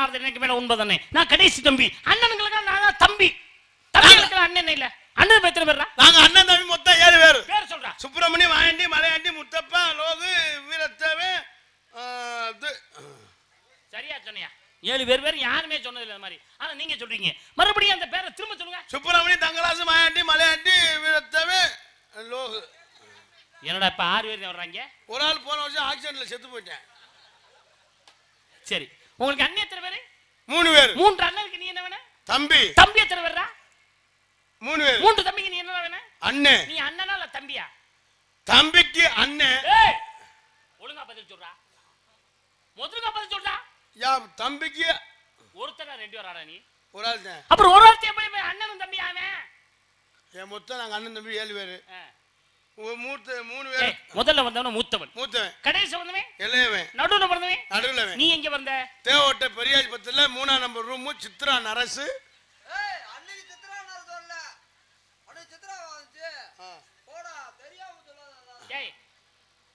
வார்த்தை எனக்கு மேல உண்மைதானே. நான் கடைசி தம்பி. அண்ணனுங்களுக்கு நான் தம்பி. தம்பிகளுக்கு அண்ணன் இல்ல. அண்ணன் எத்தனை பேர்? நாங்க அண்ணன் தம்பி மொத்தம் 7 பேர். பேர் சொல்றா. சுப்பிரமணியம், மாயாண்டி, மலையாண்டி, முத்தப்பா, லோகு, வீரத்தேவே. சரியா சொன்னியா? 7 பேர் யாருமே சொன்னது இல்ல மாதிரி. ஆனா நீங்க சொல்றீங்க. மறுபடியும் அந்த பேரை திரும்ப சொல்லுங்க. சுப்பிரமணியம், தங்கராசு, மாயாண்டி, மலையாண்டி, வீரத்தேவே, லோகு. என்னடா இப்ப 6 பேர் வர்றாங்க? ஒரு ஆள் போன வருஷம் ஆக்சிடென்ட்ல செத்து போயிட்டேன். சரி, உங்களுக்கு அண்ணன் எத்தனை பேர்? 3 பேர். 3 அண்ணனுக்கு நீ என்ன வேணும்? தம்பி. தம்பி எத்தனை பேர்டா? 3 பேர். 3 தம்பிக்கு நீ என்ன வேணும்? அண்ணன். நீ அண்ணனா இல்ல தம்பியா? தம்பிக்கு அண்ணன். ஏய், ஒழுங்கா பதில் சொல்றா. முதல்ல பதில் சொல்றா. யா தம்பிக்கு ஒருத்தனா 2 பேராடா நீ? ஒரு ஆள் தான். அப்புறம் ஒரு ஆள் எப்படி அண்ணனும் தம்பி ஆவன்? ஏன் மொத்தம் நாங்க அண்ணன் தம்பி 7 பேர். மூத்த 3 பேர். முதல்ல வந்தவன மூத்தவன். கடைசி வந்தவன் இளையவன். நடுவுல வந்தவன் நடுவுலவன். நீ எங்க வந்த? தேவோட்ட பெரியாஜ் பத்துல 3ஆம் நம்பர் ரூம் சித்ரா நரசு. ஏய் அன்னைக்கு சித்ரா நரசு இல்ல. அன்னைக்கு சித்ரா வந்துச்சு. போடா தெரியாம சொல்லாதடா. ஏய்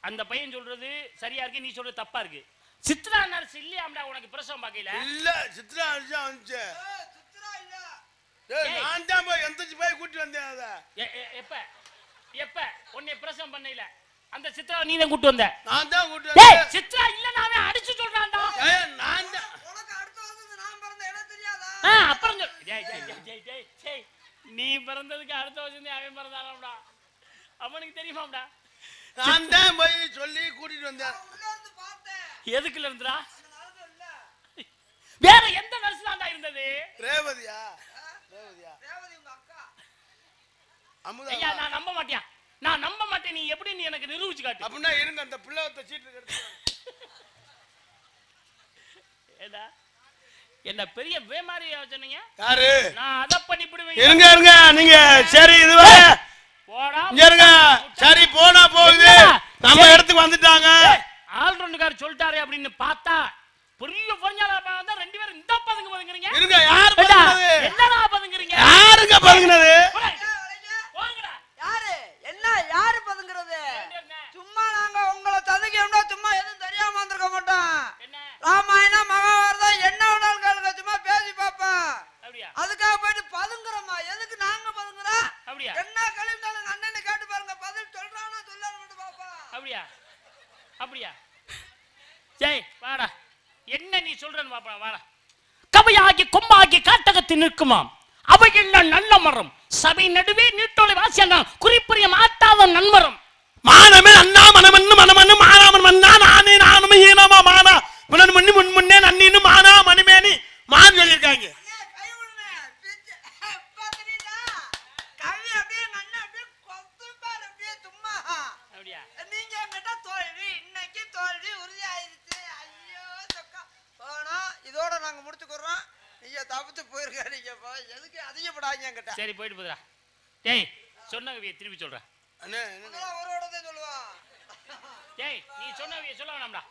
அந்த பையன் சொல்றது சரியா இருக்கு, நீ சொல்றது தப்பா இருக்கு. சித்ரா நரசு இல்லையாம்டா உனக்கு பிரசவம் பார்க்கல? இல்ல சித்ரா நரசு வந்துச்சு. ஏய் சித்ரா இல்ல. ஏய் நான் தான் போய் எந்திரச்சு போய் கூட்டி வந்தேன். அத எப்ப உன்னை பிரசவம் பண்ணல? அந்த சித்ரா நீ தான் கூட்டி வந்த? நான் தான் கூட்டி வந்தேன். வந்தேன். ஏய் சித்ரா இல்ல நானே அடிச்சு சொல்றான்டா. ஏய் நான் தான். உனக்கு அடுத்த வருஷம் நான் பிறந்த இடம் தெரியாதா? அப்புறம் டேய் நீ பிறந்ததுக்கு அடுத்த வருஷம் அவன் பிறந்தானடா. அவனுக்கு தெரியுமாடா? நான் தான் போய் சொல்லி கூட்டிட்டு வந்தேன். உள்ள இருந்து பார்த்தேன். எதுக்குல இருந்துடா? அந்த நரசு இல்ல. வேற எந்த நர்ஸ் தான்டா இருந்தது? ரேவதியா? ரேவதி உங்க அக்கா. அமுதா. ஐயா நான் நம்ப மாட்டேன். நான் நம்ப மாட்டேன். நீ எப்படி நீ எனக்கு நிரூபிச்சு காட்டு. அப்படினா இருங்க அந்த பிள்ளைவத்த சீட் எடுத்து. ஏடா என்ன பெரிய வேமாரியா சொன்னீங்க? யாரு? நான் அத பண்ணி விடுவேன். இருங்க நீங்க சரி இதுவா போடா. இருங்க சரி போனா போகுது. நம்ம இடத்துக்கு வந்துட்டாங்க. ஆல்ரவுண்டர் சொல்லிட்டாரே அப்படின்னு பார்த்தா பெரிய பொஞ்சால வந்தா 2 பேரும் இந்த பதுங்குறீங்க. இருங்க யார் பதுங்குறது? என்னடா பதுங்குறீங்க? யாருங்க பதுங்குனது? வாங்கடா. யாரு பதுங்குறது? சும்மா நாங்க உங்களை ததுக்கியோம்னா சும்மா எதுவும் தெரியாம வந்திருக்க மாட்டோம். ராமாயணம் மகாபாரதம் என்ன வேணாலும் கேளுங்க, சும்மா பேசி பாப்போம். அப்படியா? அதுக்காக போயிட்டு பதுங்குறோமா? எதுக்கு நாங்க பதுங்குறோம்? அப்படியா? என்ன கழிந்தாலும் அண்ணனை கேட்டு பாருங்க, பதில் சொல்றானா சொல்லாம மட்டும் பாப்போம். அப்படியா? ஜெய் வாடா. என்ன நீ சொல்றன்னு பாப்பா வாடா. கவையாகி கொம்பாகி காட்டகத்தில் நிற்குமாம் அவையில் நல்ல மரம் சபை நடுவே நீட்டோலை வாசியான் குறிப்புரிய மாட்டாத நன்மரம் மானமே அண்ணா மனமன்னு மனமன்னு மானாமன் மன்னா நானே நானும் ஈனமா மானா முன்னன் முன்னி முன்னே நன்னின்னு மானா மணிமேனி மான் சொல்லியிருக்காங்க. இதோட நாங்க முடிச்சுக்கிறோம். நீங்க தப்பிச்சு போயிருக்காதீங்க. எதுக்கு அதிகப்படாதீங்க என்கிட்ட. சரி போயிட்டு போதுடா. டேய் சொன்னகவியை திருப்பி சொல்றேன். அண்ணே ஒரு ஓடதே சொல்லுவான். டேய் நீ சொன்னகவியை சொல்ல வேணாம்டா.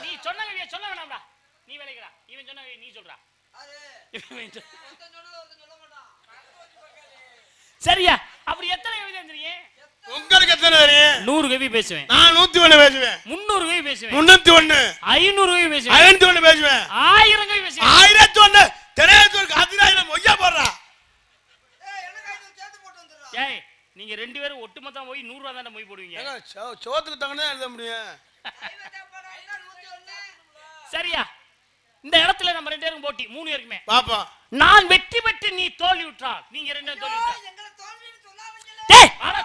நீ சொன்னகவியை சொல்ல வேணாம்டா. நீ வேலைக்கடா. இவன் சொன்னகவியை நீ சொல்றா. அது இவன் ஒருத்தன் சொன்னத ஒருத்தன் சொல்ல மாட்டான். சரியா? அப்படி எத்தனை கவி தெரியும்? உங்களுக்கு எத்தனை தெரியும்? 100 கவி பேசுவேன். நான் 101 பேசுவேன். 300 கவி பேசுவேன். 301 500 கவி பேசுவேன். 501 பேசுவேன். 1000 கவி பேசுவேன். 1001 தெரியதுக்கு அதிராயிரம் மொய்யா போறா. ஏய் எனக்கு ஐந்து சேர்த்து போட்டு வந்துறா. ஏய் நீங்க 2 பேரும் ஒட்டுமொத்தமா போய் 100 ரூபாய் தான மொய் போடுவீங்க. ஏங்க சோத்துக்கு தங்கனே எழுத முடியும். சரியா? இந்த இடத்துல நம்ம 2 பேரும் போட்டி 3 பேருக்குமே. பாப்பா நான் வெற்றி பெற்று நீ தோல்வி விட்டால் நீங்க 2 பேரும் தோல்வி விட்டா. எங்களை தோல்வின்னு சொல்லாதீங்களே. டேய் அட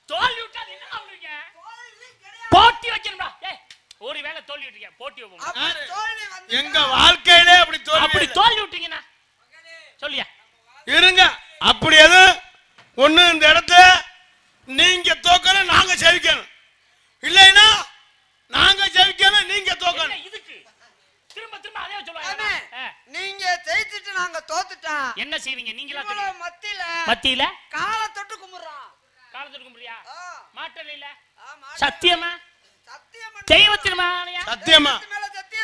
தோல்வி விட்டா என்ன பண்ணுவீங்க? போட்டி வைக்கணும்டா. ஏய் ஒருவேளை தோல்வி விட்டீங்க போட்டி வைப்போம். தோல்வி வந்து எங்க வாழ்க்கையிலே அப்படி தோல்வி விட்டீங்கன்னா சொல்லியா? இருங்க அப்படி எது ஒண்ணு இந்த இடத்துல நீங்க தோக்கணும் நாங்க ஜெயிக்கணும். இல்லைன்னா நாங்க ஜெயிக்கணும் நீங்க தோக்கணும். இதுக்கு திரும்ப அதே சொல்லுவாங்க. நீங்க ஜெயிச்சிட்டு நாங்க தோத்துட்டோம். என்ன செய்வீங்க நீங்களா? மத்தியில காலை தொட்டு கும்பிடுறோம். காலை தொட்டு கும்பிடுறியா? மாட்டல இல்ல சத்தியமா? தெய்வத்தின் சத்தியமா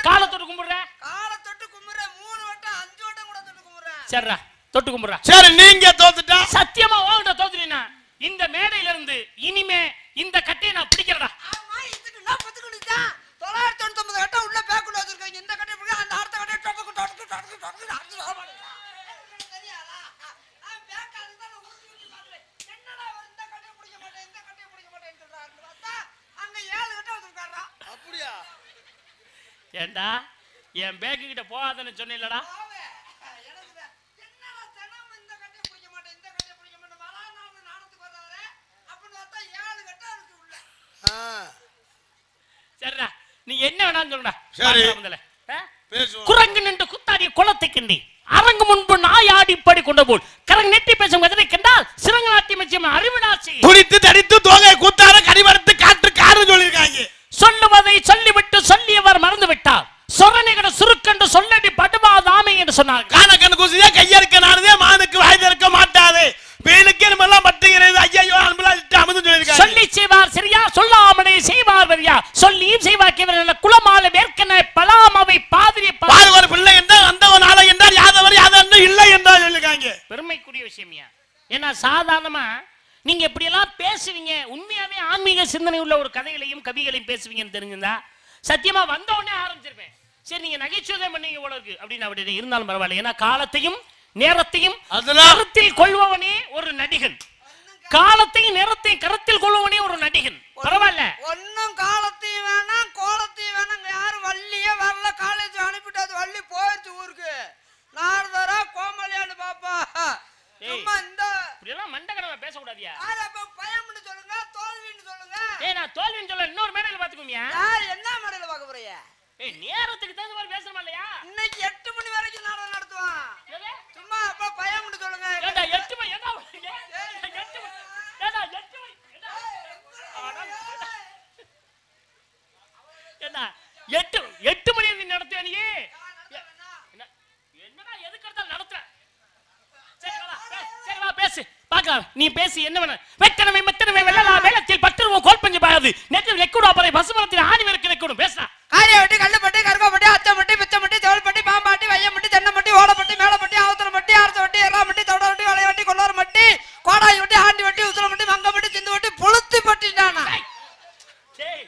காலை தொட்டு கும்பிடுற? காலை தொட்டு கும்பிடுற 3 வட்டம் 5 வட்டம் கூட தொட்டு கும்பிடுறேன். சரிடா தொட்டு கும்பிடுற. சரி நீங்க தோத்துட்டா சத்தியமா வாங்கடா தோத்துறீனா இந்த மேடையில இருந்து இனிமே இந்த கட்டையை நான் பிடிக்கிறடா. ஆமா இதுக்கு நான் பத்துக்குடிச்சா 999 வட்டம் உள்ள ஏண்டா என் பேக்கு கிட்ட போகாதன்னு சொன்னேன்லடா. என்னடா தினமும் இந்த கட்டையை பிடிக்க மாட்டேன், இந்த கட்டையை பிடிக்க மாட்டேன், மறுநாள் நாடத்துக்கு வர்றாரு அப்படின்னு பார்த்தா 7 கட்டை இருக்கு உள்ள. சரிடா, நீ என்ன வேணாலும் சொல்லுடா. சரி. முதல்ல பேசுவோம். குரங்கு நின்று குத்தாடிய குளத்தை கிண்டி அரங்கு முன்பு நாயாடி படி கொண்ட போல் கரங் நெட்டி பேசும் கதனை கண்டால் சிறங்கு நாட்டியம் வச்சு அறிவிடாசி துடித்து தடித்து தோகை கூத்தார கடிவரத்து காற்று காரு சொல்லியிருக்காங்க. சொல்லுவதை சொல்லிவிட்டு சொல்லியவர் மறந்து விட்டார். சொரணிகட சுருக்கண்டு சொல்லடி படுவாதாமே என்று சொன்னார். காண கண்ணு குசிதே கையறுக்க நானதே மானுக்கு வாய் திறக்க மாட்டாது. வேலுக்கு நம்மெல்லாம் பட்டுகிறது. ஐயோ அன்புலாம் அமுது சொல்லியிருக்காங்க. சொல்லி செய்வார் சரியா, சொல்லாமலே செய்வார் வரியா, சொல்லியும் செய்வாக்கியவர் குலமால வேர்க்கன பலாமவை பாதிரி பாரு ஒரு பிள்ளை என்றால் அந்தவன் ஆலை என்றால் யாதவர் யாதவன் இல்லை என்றால் சொல்லியிருக்காங்க. பெருமைக்குரிய விஷயம்யா. ஏன்னா சாதாரணமா நீங்க இப்படி எல்லாம் பேசுவீங்க, உண்மையாவே ஆன்மீக சிந்தனை உள்ள ஒரு கதைகளையும் கவிகளையும் பேசுவீங்கன்னு தெரிஞ்சிருந்தா சத்தியமா வந்த உடனே ஆரம்பிச்சிருப்பேன். சரி நீங்க நகைச்சுவை பண்ணீங்க போல இருக்கு அப்படின்னு அப்படி இருந்தாலும் பரவாயில்ல. ஏன்னா காலத்தையும் நேரத்தையும் கருத்தில் கொள்பவனே ஒரு நடிகன், காலத்தையும் நேரத்தையும் கருத்தில் கொள்பவனே ஒரு நடிகன். பரவாயில்ல, ஒன்னும் காலத்தையும் வேணாம் கோலத்தையும் வேணாம். யாரும் வள்ளியே வரல, காலேஜ் அனுப்பிட்டு அது வள்ளி போயிடுச்சு ஊருக்கு. நாரதரா கோமலியான்னு பாப்பா. சும்மா இந்த இப்படியெல்லாம் மண்டகடவை பேசக்கூடாதியா. பயம்னு சொல்லுங்க, தோல்வின்னு சொல்லுங்க. நான் தோல்வின்னு சொல்ல இன்னொரு மேடையில் பாத்துக்கோமியா. யார் என்ன மேடையில பாக்க போறீங்க? நேரத்துக்கு தகுந்த மாதிரி பேசணுமா இல்லையா? இன்னைக்கு 8 மணி வரைக்கும் நாடகம் நடத்துவான். சும்மா அப்ப பயம்னு சொல்லுங்க. 8 மணி என்ன 8 மணி ஏடா 8 மணி என்ன 8 மணி நீ நடத்துற நீ என்னடா எதுக்கு எடுத்தாலும் நடத்துற. சரி வா பேசு பார்க்கலாம். நீ பேசி என்ன வேணும். வெட்டனவை மெத்தனவை வெள்ளலாம் வேளத்தில் பட்டுருவோம் கோல் பஞ்சு பாயாது நெற்றில் நெக்குடா பறை பசுமரத்தில் ஆணி வெறுக்கு நெக்குடும் பேசுறா. காரியப்பட்டி கல்லுப்பட்டி கருக்கப்பட்டி அச்சப்பட்டி பிச்சப்பட்டி செவல்பட்டி பாம்பாட்டி வையம்பட்டி தென்னம்பட்டி ஓலப்பட்டி மேலப்பட்டி ஆவத்தலப்பட்டி ஆரசவட்டி எறாமட்டி தவடவட்டி வளையவட்டி கொள்ளாரமட்டி கோடாய் வட்டி ஆண்டி வட்டி உசலமட்டி மங்கப்பட்டி சிந்து வட்டி புளுத்தி பட்டிட்டானா. டேய்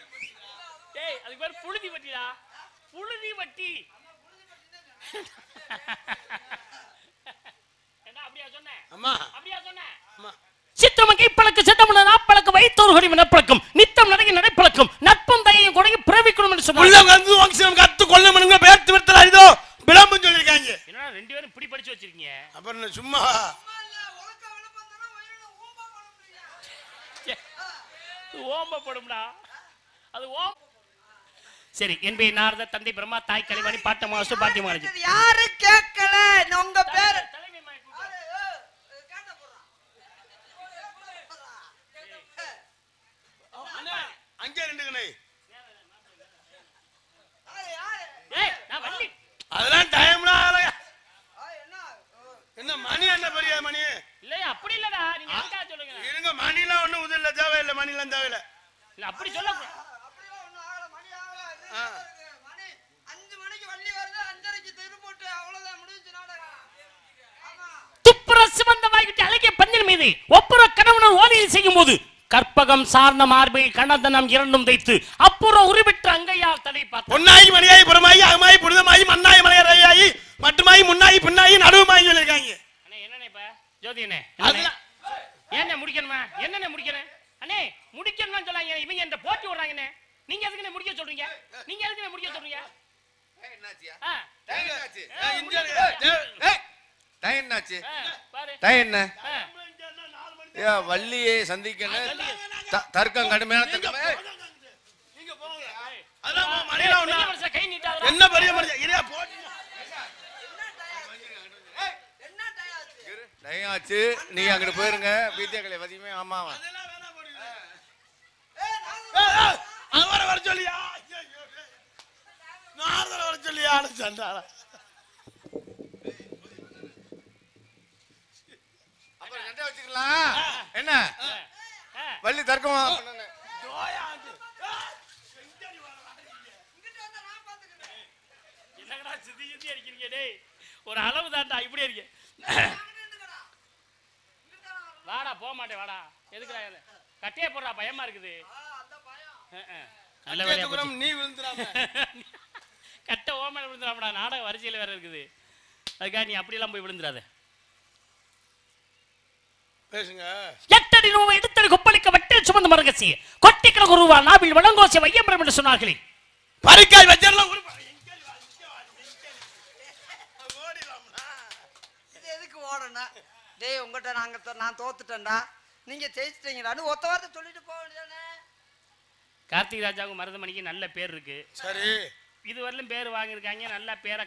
டேய் அதுக்கு பேர் புழுதி வட்டிடா, புழுதி வட்டி. என்ன அப்படியா சொன்னேன்? அம்மா அப்படியா சொன்னேன்? அம்மா சித்திரமங்கை பழக்க சித்தமுன நாப்பழக்க வைத்தோர்கொடி நற்பழக்கம் நித்தம் நடை நடைப்பழக்கம் நட்பம் தையும் கொடை பிறவிக்கணும் என்று சொன்னார். உள்ள வந்து வாங்கிசம் கத்து கொல்லமனுங்க பேர்த்து விட்டல இதோ விளம்பரம் சொல்லிருக்காங்க. என்னடா ரெண்டு பேரும் இப்படி படிச்சு வச்சிருக்கீங்க? அப்புறம் சும்மா ஓம்பப்படும்டா அது ஓம். சரி என்பே நாரத தந்தை பிரம்மா தாய் கலைவாணி பாட்டமா அசு பாட்டி மாறி யாரு கேட்கல உங்க பேரு தலைமை மாய் அங்கே ரெண்டு கணை ஏய் நான் வள்ளி அதெல்லாம் டைம்னா என்ன மணி என்ன பெரிய மணி இல்லையா? அப்படி இல்லடா, நீங்க எதுக்காக சொல்லுங்க. இருங்க மணிலாம் ஒண்ணும் உதில்ல தேவையில்லை, மணிலாம் தேவையில்லை. இல்ல அப்படி சொல்ல அப்படியே ஒண்ணும் ஆகல. மணி ஆகல. மணி 5 மணிக்கு வள்ளி வருது, 5:30க்கு திரு போட்டு அவ்வளவுதான் முடிஞ்சு நாடகம். ஆமா துப்புர சிவந்த வாய்கிட்ட அழகிய பந்தின் மீது ஒப்புற கணவனும் ஓலையை செய்யும் போது கற்பகம் சார்ந்த மார்பை கணதனம் இரண்டும் தைத்து அப்புற உருவிட்டு அங்கையால் தலை பார்த்து பொன்னாயி மணியாயி புறமாயி அகமாயி புனிதமாயி மண்ணாயி மலையறையாயி மட்டுமாயி முன்னாயி பின்னாயி நடுவுமாயி சொல்லியிருக்காங்க. அண்ணே என்னண்ணே இப்ப ஜோதி அண்ணே என்ன முடிக்கணுமா? என்னண்ணே முடிக்கணும் அண்ணே? முடிக்கணும்னு சொல்லாங்க. இவங்க இந்த போட்டி விடுறாங்கண்ணே. நீங்க எதுக்குண்ணே முடிக்க சொல்றீங்க? நீங்க எதுக்குண்ணே முடிக்க சொல்றீங்க? வள்ளியை சந்திக்கணும் தர்க்கம் கடுமையான கை நீட்டாத என்ன பெரிய மனுஷன் ஆச்சு. நீங்க அங்கிட்டு போயிருங்க. வீத்தியக்களை வதியுமே ஆமா வர சொல்லியா நாரதர் வர சொல்லியா சண்டால அப்புறம் நட்டை வச்சுக்கலாம். என்ன வள்ளி தர்க்கமா என்னடா சித்தி சித்தி அடிக்கிறீங்க? டேய் ஒரு அளவு தாண்டா இப்படி அடிக்க. வாடா போக மாட்டேன் வாடா. எதுக்குடா கட்டையே போடுறா, பயமா இருக்குது. நல்ல வேலையா போச்சு. நீ விழுந்துடாம கட்டை ஓமல விழுந்துடாமடா, நாடக வரிசையில் வேற இருக்குது. அதுக்காக நீ அப்படியெல்லாம் போய் விழுந்துடாத. பேசுங்க. எட்டடி ரூபாய் எடுத்தடி கொப்பளிக்க வட்டில் சுமந்து மரகசி கொட்டிக்கிற குருவா நாவில் வளங்கோசி வையம்பரம் என்று சொன்னார்களே. பறிக்காய் வச்சிடலாம். ஓடணும். டேய் உங்ககிட்ட நான் தோத்துட்டேன்டா, நீங்க ஜெயிச்சிட்டீங்கடான்னு ஒத்த வார்த்தை சொல்லிட்டு போக வேண்டியதானே. கார்த்திக் ராஜாவுக்கு மருதமணிக்கு நல்ல பேர் இருக்கு. சரி, இதுவரையிலும் பேர் வாங்கியிருக்காங்க. நல்ல பேரை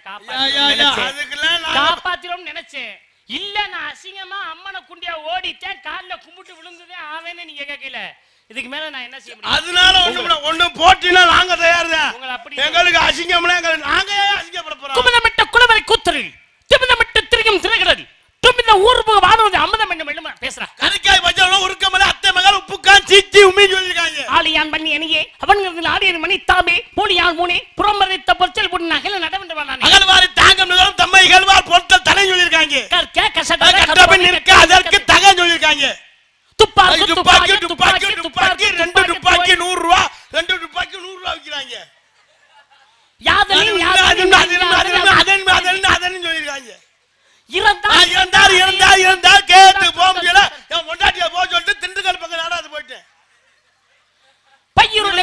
காப்பாத்திரும் நினைச்சேன். இல்ல நான் அசிங்கமா அம்மனை குண்டியா ஓடிட்டேன், காலில் கும்பிட்டு விழுங்குதே ஆவேன்னு நீங்க கேட்கல. இதுக்கு மேல நான் என்ன செய்ய முடியும்? அதனால ஒண்ணு போட்டினா நாங்க தயார்தான். உங்களை அப்படி எங்களுக்கு அசிங்கம்னா நாங்க அசிங்கப்பட போறோம். குமுதமிட்ட குளவரை கூத்தரு திமிதமிட்டு திரியும் திரைகிறது துமித ஊர்பு வானவது அமுதம் என்ன மெல்லுமா பேசுறா. கறிக்காய் பஜ்ஜம் உருக்கமல அத்தை மகள் உப்புக்கான் சீச்சி உம்மி சொல்லிருக்காங்க. ஆலியான் பண்ணி எனியே அவன்கிறது ஆடியன் மணி தாமே போலியான் மூனே புறமறைத்த பொற்சல் பொண்ணு நகல நடவண்ட வானானே அகல்வாரி தாங்கம் நிகழும் தம்மை இகழ்வார் பொருட்கள் தலை சொல்லிருக்காங்க. கற்க கசட கட்டபின் நிற்க அதற்கு தக சொல்லிருக்காங்க. துப்பாக்கி துப்பாக்கி துப்பாக்கி துப்பாக்கி 2 துப்பாக்கி 100 ரூபாய் 2 துப்பாக்கி 100 ரூபாய் விக்கிறாங்க. யாதலின் யாதலின் அதன் சொல்லிருக்காங்க. இருந்தார் கேட்டு போம்பியல என் பொண்டாட்டிய போக சொல்லிட்டு திண்டுக்கல் பக்கம் நாடாது போயிட்டேன். பையருளை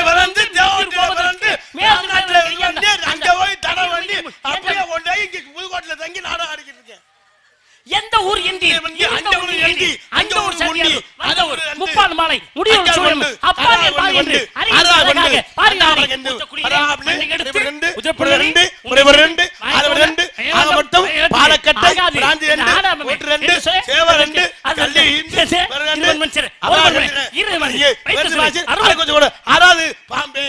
வளர்ந்து தேவட்டில வளர்ந்து மேல்நாட்டுல வந்து அங்க போய் தடை வண்டி அப்படியே கொண்டு இங்க புதுக்கோட்டையில தங்கி நாடகம் ஆடிக்கிட்டு இருக்கேன். எந்த ஊர் எந்தி அந்த ஊர் எந்தி அந்த ஊர் முண்டி அந்த ஊர் முப்பால் மாலை முடியும் சூழம் அப்பாலே பால் என்று அறியாததாக பாரினாரே குடியிலே எடுத்து உஜப்படி 2 முறைவர் 2 ஆலவர் 2 ஆக மொத்தம் பாலக்கட்டை பிராந்தி 2 ஓட்டு 2 சேவ 2 கல்லி 2 மன்சர் அவர் 20 வைத்து வாசி 60 கொஞ்சம் கூட ஆறாவது பாம்பே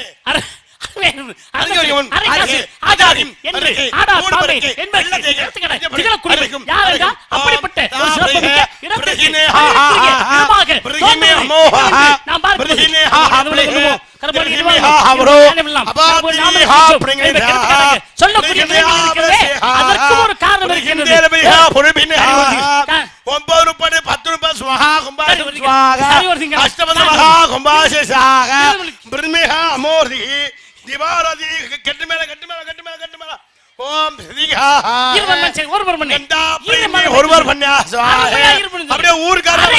திவாரதி கட்டு மேல ஓம் ஒருவர் அப்படியே ஊருக்காரர்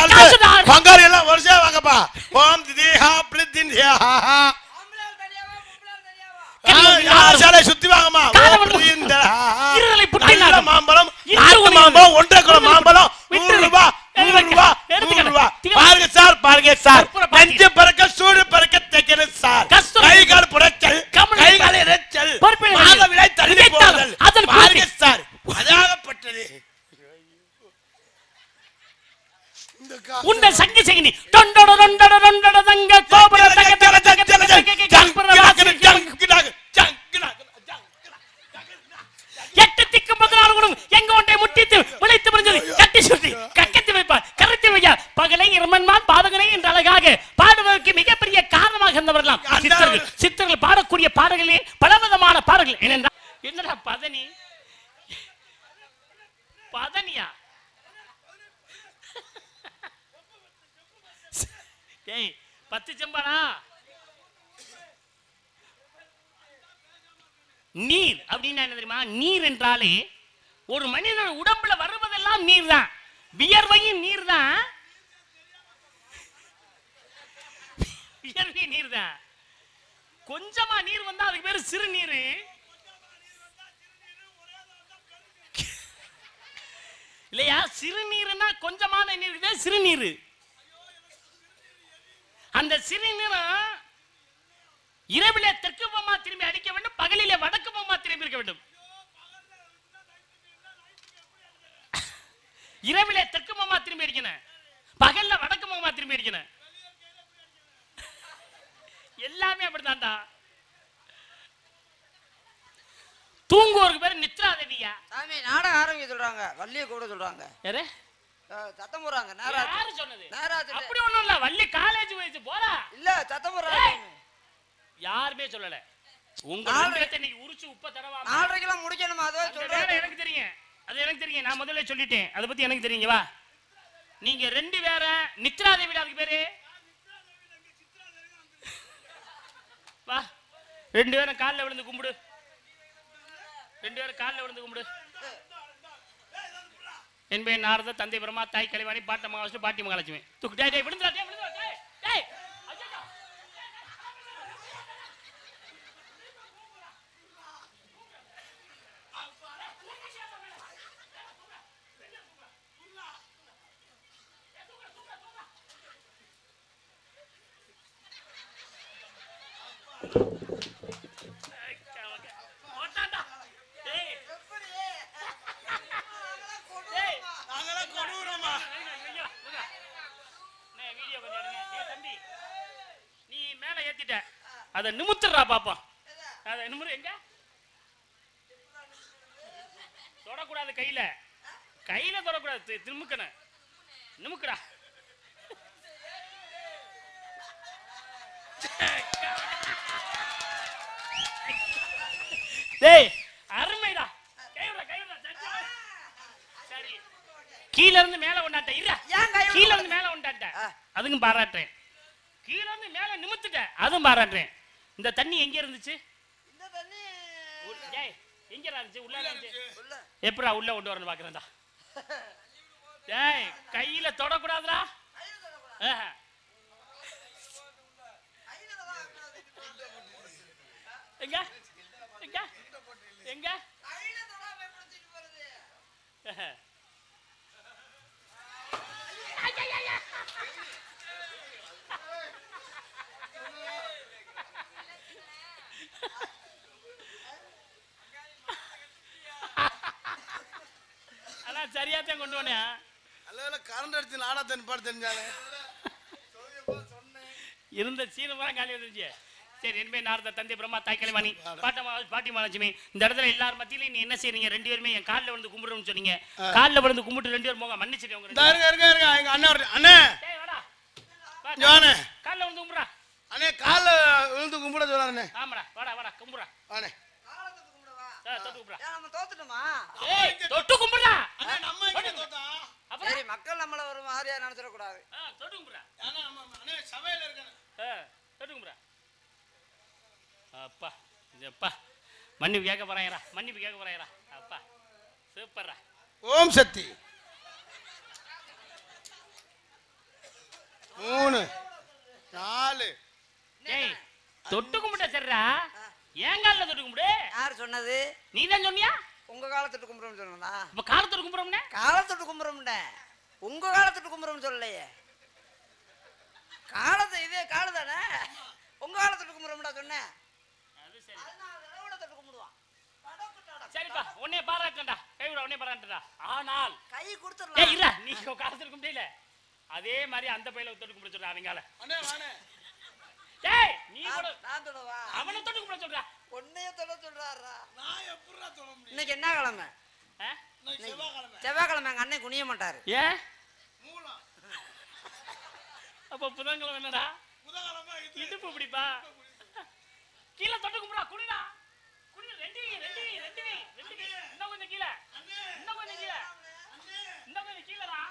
பங்காளி எல்லாம் வருஷம் வாங்கப்பா. ஓம் சுத்தி வாங்கம்மா. மாம்பழம் மாம்பழம் 1.5 கிலோ மாம்பழம் 100 ரூபாய். பாருங்க சார் நெஞ்சு பறக்க சூடு பறக்க தைக்கிறது சார். கை கால் புடைச்சல் கை கால் இறைச்சல் மாத விலை தள்ளி போதல் பாருங்க சார் அதாகப்பட்டது. உண்ட சங்கி சங்கினி தொண்டட தொண்டட தொண்டட தங்க கோபுர தக தக தக எட்டு திக்கு 14 குணம் எங்க ஒன்றை முட்டித்து உழைத்து முடிஞ்சது கட்டி சுட்டி கக்கத்தி வைப்பார் கரைத்து வையா பகலை இரமன்மான் பாதகனை என்று அழகாக பாடுவதற்கு மிகப்பெரிய காரணமாக இருந்தவர்களாம் சித்தர்கள் பாடக்கூடிய பாடல்களே பலவிதமான பாடல்கள். ஏனென்றால் என்னடா பதனியா டேய் 10 செம்பானா நீர் அப்படின்னா என்ன தெரியுமா? நீர் என்றாலே ஒரு மனிதன் உடம்புல வருவதெல்லாம் நீர் தான். வியர்வையும் நீர் தான், வியர்வை நீர் தான். கொஞ்சமா நீர் வந்தா அதுக்கு பேரு சிறுநீர். இல்லையா? சிறுநீர்னா கொஞ்சமான நீர் சிறுநீர். அந்த சிறுநீர் இரவிலே தெற்கு பம்மா திரும்பி அடிக்க வேண்டும், பகலிலே வடக்கு பம்மா திரும்பி இருக்க வேண்டும். இரவிலே தெற்கு பம்மா திரும்பி அடிக்கணும், பகல்ல வடக்கு பம்மா திரும்பி அடிக்கணும். எல்லாமே அப்படித்தான்டா. தூங்குவோருக்கு பேரு நித்ரா தேவியா. சாமி நாடகம் ஆரம்பிக்க சொல்றாங்க, வள்ளிய கூட சொல்றாங்க. யாரு சத்தம் போறாங்க? யாரு சொன்னது? நேராச்சு. அப்படி ஒண்ணும் இல்ல, வள்ளி காலேஜ் வயசு போறா. இல்ல சத்தம் போறாங்க, யாருமே சொல்லல. உங்க ரெண்டுத்தை நீ உரிச்சு உப்ப தரவா 4:30 முடிக்கணுமா? அதுவே சொல்றேன். எனக்கு தெரியும், அது எனக்கு தெரியும். நான் முதல்ல சொல்லிட்டேன், அதை பத்தி எனக்கு தெரியுங்க. வா, நீங்க 2 வேற. நித்ரா தேவி அதுக்கு பேரு. வா 2 பேரும் காலில் விழுந்து கும்பிடு. 2 பேரும் காலில் விழுந்து கும்பிடு. என்பேன் நாரத தந்தை பிரமா தாய் கலைவாணி பாட்ட மகாலட்சுமி பாட்டி மகாலட்சுமி தூக்கு. டேய் டேய் விழுந்துடா, டேய் விழுந்துடா, டேய் டேய். போட்டான்டா. டேய், எப்படி டேய். நாங்களாம் கொடூரமா ஐயா, விடுடா. அண்ணே, வீடியோ கொஞ்சம் எடுங்க. ஏய் தம்பி, நீ மேல ஏத்திட்ட, அதை நிமித்துறா பாப்போம். அதை நிமிரு. எங்க தொடக்கூடாது, கையில கையில தொடக்கூடாது, நிமுக்கணும். நிமுக்குடா. டேய், அருமைடா. கைவிடா. சரி, கீழ இருந்து மேல கொண்டாட்ட. இருடா. ஏன் கை கீழ இருந்து மேல கொண்டாட்ட, அதுக்கும் பாராட்டுறேன். கீழ இருந்து மேல நிமித்துட்ட, அதுவும் பாராட்டுறேன். இந்த தண்ணி எங்க இருந்துச்சு? இந்த தண்ணி ஏய், எங்க இருந்துச்சு? உள்ள இருந்துச்சு. உள்ள எப்படா உள்ள கொண்டு வரணும் பாக்குறேன்டா. டேய், கையில தொடக்கூடாதுடா. கையில தொடக்கூடாது. ஆஹா. கையில தொடக்கூடாது. எங்க எங்க எங்க? கையில தொடாம எப்படி தூக்கி போறது? ஆஹா. அதான் சரியாத்தான் கொண்டு வந்தேன். அல்ல கரண்ட் அடிச்சு நாடா தனிப்பாடு தெரிஞ்சாலே இருந்த சீனமாக காலி வந்துருச்சு. சரி, என்பே நாரத தந்தை பிரம்மா தாய் கலைவாணி பாட்டி மகாலட்சுமி, இந்த இடத்துல எல்லாரும் மத்தியிலையும் நீ என்ன செய்றீங்க? 2 பேருமே என் காலில் விழுந்து கும்பிடுறோம்னு சொன்னீங்க. காலில் விழுந்து கும்பிட்டு 2 பேரும் போங்க, மன்னிச்சிட்டு உங்க இருங்க எங்க அண்ணா அண்ணே டேய் வாடா. ஜோனே காலில் விழுந்து கும்பிடுறா. அண்ணே கால்ல விழுந்து கும்பிட சொல்லாருண்ணே. ஆமாடா, வாடா கும்பிடுறா. வாண்ணே காலத்துக்கு கும்பிடவா? தொட்டு கும்பிடுறா. ஏன் நம்ம தோத்துட்டோமா? ஏய், தொட்டு கும்பிடுறா. அண்ணே நம்ம எங்க தோத்தோம்? அப்புறம் சரி, மக்கள் நம்மள ஒரு மாதிரியா நினைச்சிட கூடாது. தொட்டு கும்பிடுறா. ஏன்னா அண்ணே சபையில இருக்கானே. தொட்டு கும்பிடுறா. அப்பா, அப்பா, மன்னிப்பு கேட்க போறாங்கடா. அப்பா, சூப்பர்ரா. ஓம் சக்தி 3 4 ஏய், தொட்டு கும்பிட்ட சரிடா. ஏன் காலில் தொட்டு கும்பிடு? யார் சொன்னது? நீ தான் சொன்னியா? உங்க காலத்துட்டு கும்பிடுறோம்னு சொன்னா? இப்ப காலத்தோடு கும்பிடுறோம்னே. காலத்துட்டு கும்பிடுறோம்னே. உங்க காலத்துட்டு கும்பிடுறோம்னு சொல்லலையே. காலத்து இதே காலு தானே. உங்க காலத்துட்டு கும்பிடுறோம்டா சொன்னேன். அது சரி. அதனால விட தொட்டு கும்பிடுவான். சரிப்பா, உன்னைய பாராட்டேன்டா. கைவிட, உன்னைய பாராட்டுடா. ஆனால் கை ஏய் கொடுத்துடலாம். இல்ல, நீ காலத்துல கும்பிடல. அதே மாதிரி அந்த பையில தொட்டு கும்பிட சொல்றா அவங்கால. அண்ணே வாண்ணே. டேய், நீ கூட நான் தொடவா? அவனை தொட்டு கும்பிட சொல்றா. உன்னைய தொட சொல்றாரா? நான் எப்படிடா சொல்ல முடியும்? இன்னைக்கு என்ன கிழமை? இன்னைக்கு செவ்வாய்க்கிழமை. செவ்வாய்க்கிழமை எங்க அண்ணன் குனிய மாட்டாரு. ஏன்? மூலம். அப்ப புதன்கிழமை என்னடா? புதன்கிழமை இடுப்பு பிடிப்பா. கீழே தொட்டு கும்பிடா. குனிடா. குனி. ரெண்டு இன்னும் கொஞ்சம் கீழே. இன்னும் கொஞ்சம் கீழே. இன்னும் கொஞ்சம் கீழேடா.